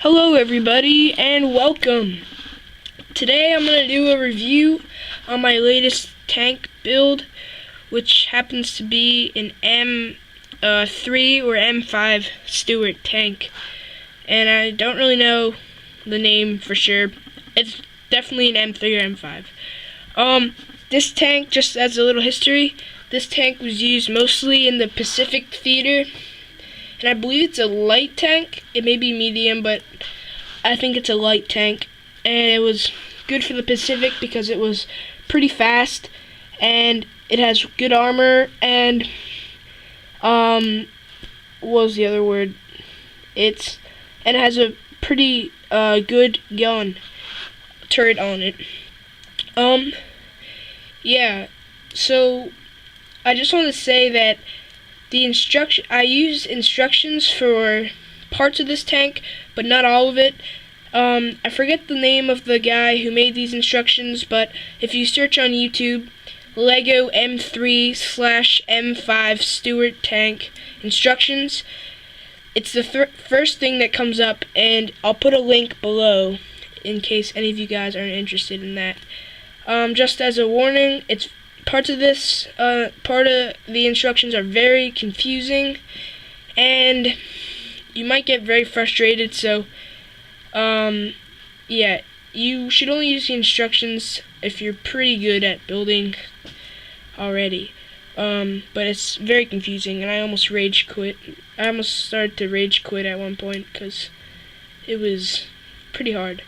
Hello everybody and welcome. Today I'm going to do a review on my latest tank build, which happens to be an M3 or M5 Stuart tank. And I don't really know the name for sure. It's definitely an M3 or M5. This tank, just as a little history, this tank was used mostly in the Pacific Theater. And I believe it's a light tank. It may be medium, but I think it's a light tank. And it was good for the Pacific because it was pretty fast. And it has good armor. And, what was the other word? And it has a pretty good gun turret on it. Yeah. So, I just want to say that I use instructions for parts of this tank, but not all of it. I forget the name of the guy who made these instructions, but if you search on YouTube, Lego M3/M5 Stuart tank instructions, it's the first thing that comes up, and I'll put a link below in case any of you guys are interested in that. Just as a warning, part of the instructions are very confusing, and you might get very frustrated, so, yeah, you should only use the instructions if you're pretty good at building already, but it's very confusing, and I almost rage quit. I almost started to rage quit at one point, because it was pretty hard.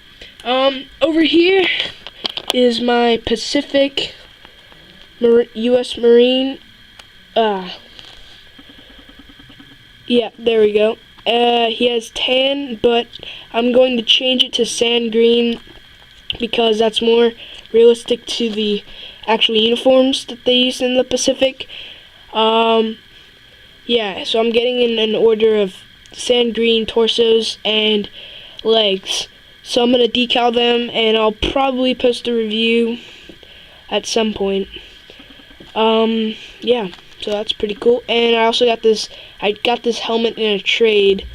Over here is my Pacific U.S. Marine. Yeah, there we go. He has tan, but I'm going to change it to sand green because that's more realistic to the actual uniforms that they use in the Pacific. Yeah, so I'm getting in an order of sand green torsos and legs. So I'm going to decal them, and I'll probably post a review at some point. Yeah, so that's pretty cool. And I also got this helmet in a trade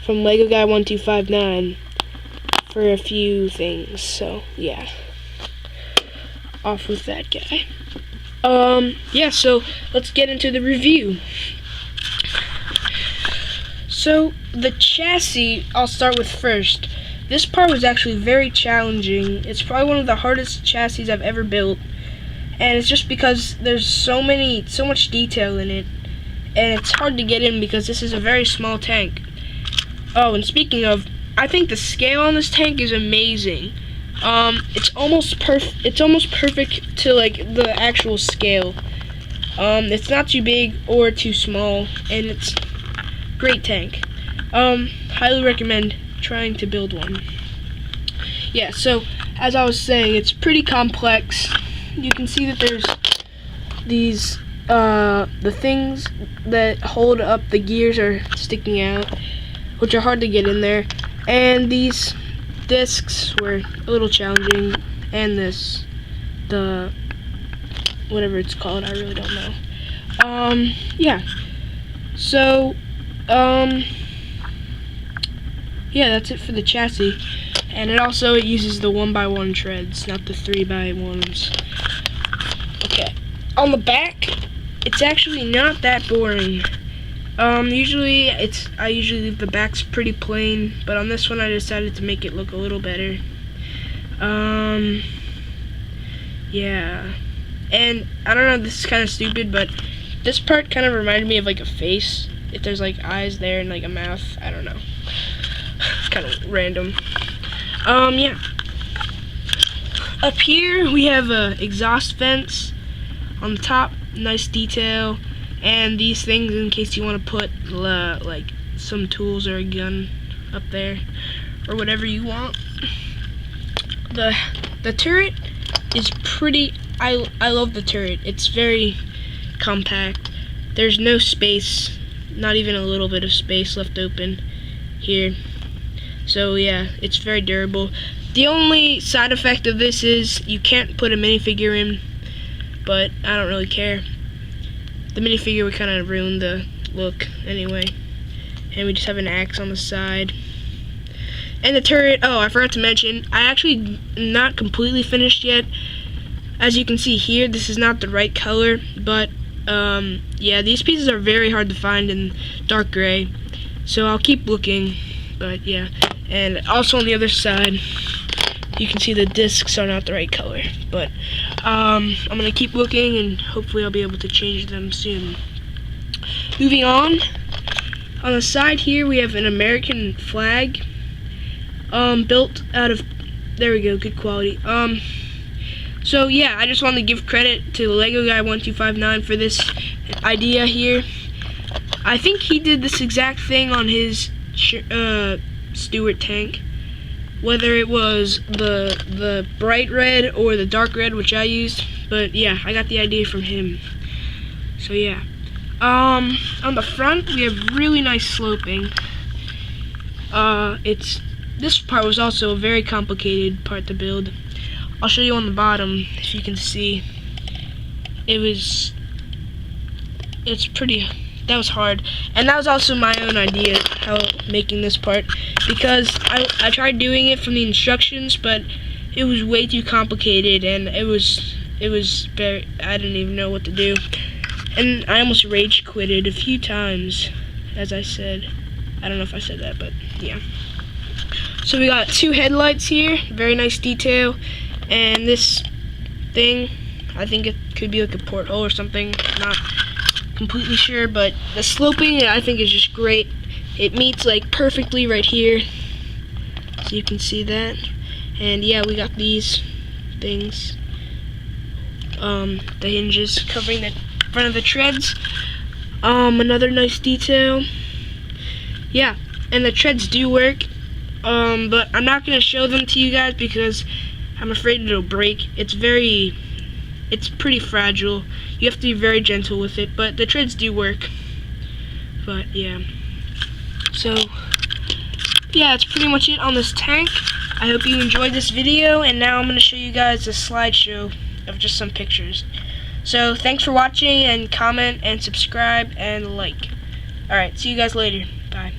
from Lego Guy 1259 for a few things. So yeah, off with that guy. Yeah, so let's get into the review. So the chassis, I'll start with first. This part was actually very challenging. It's probably one of the hardest chassis I've ever built. And it's just because there's so much detail in it, and it's hard to get in because this is a very small tank. Oh, and speaking of, I think the scale on this tank is amazing. It's almost perfect to like the actual scale. It's not too big or too small, and it's a great tank. Highly recommend trying to build one. Yeah, so as I was saying, it's pretty complex. You can see that there's these, the things that hold up the gears are sticking out, which are hard to get in there. And these discs were a little challenging, and whatever it's called, I really don't know. Yeah. So, yeah, that's it for the chassis. And it uses the 1x1 treads, not the 3x1s. Okay. On the back, it's actually not that boring. I usually leave the backs pretty plain, but on this one I decided to make it look a little better. Yeah. And I don't know, this is kind of stupid, but this part kind of reminded me of like a face. If there's like eyes there and like a mouth, I don't know. It's kind of random. Yeah. Up here we have a exhaust vents on the top, nice detail, and these things in case you want to put like some tools or a gun up there or whatever you want. The turret is pretty. I love the turret. It's very compact. There's no space, not even a little bit of space left open here. So yeah, it's very durable. The only side effect of this is you can't put a minifigure in, but I don't really care. The minifigure would kind of ruin the look anyway. And we just have an axe on the side. And the turret, oh, I forgot to mention, I actually not completely finished yet. As you can see here, this is not the right color, but yeah, these pieces are very hard to find in dark gray. So I'll keep looking, but yeah. And also on the other side, you can see the discs are not the right color, but I'm gonna keep looking and hopefully I'll be able to change them soon. Moving on the side here we have an American flag, built out of, there we go, good quality. So yeah, I just wanted to give credit to Lego Guy 1259 for this idea here. I think he did this exact thing on his Stuart tank. Whether it was the bright red or the dark red, which I used, but yeah, I got the idea from him. So yeah, on the front we have really nice sloping. This part was also a very complicated part to build. I'll show you on the bottom if you can see. That was hard, and that was also my own idea, how making this part, because I tried doing it from the instructions, but it was way too complicated, and it was very, I didn't even know what to do, and I almost rage quitted a few times, as I said. I don't know if I said that, but yeah. So we got 2 headlights here, very nice detail, and this thing, I think it could be like a porthole or something, not completely sure, but the sloping I think is just great. It meets like perfectly right here, so you can see that. And yeah, we got these things, the hinges covering the front of the treads. Another nice detail. Yeah, and the treads do work, but I'm not gonna show them to you guys because I'm afraid it'll break. It's pretty fragile. You have to be very gentle with it, but the treads do work. But yeah. So yeah, that's pretty much it on this tank. I hope you enjoyed this video, and now I'm going to show you guys a slideshow of just some pictures. So thanks for watching, and comment and subscribe and like. Alright, see you guys later. Bye.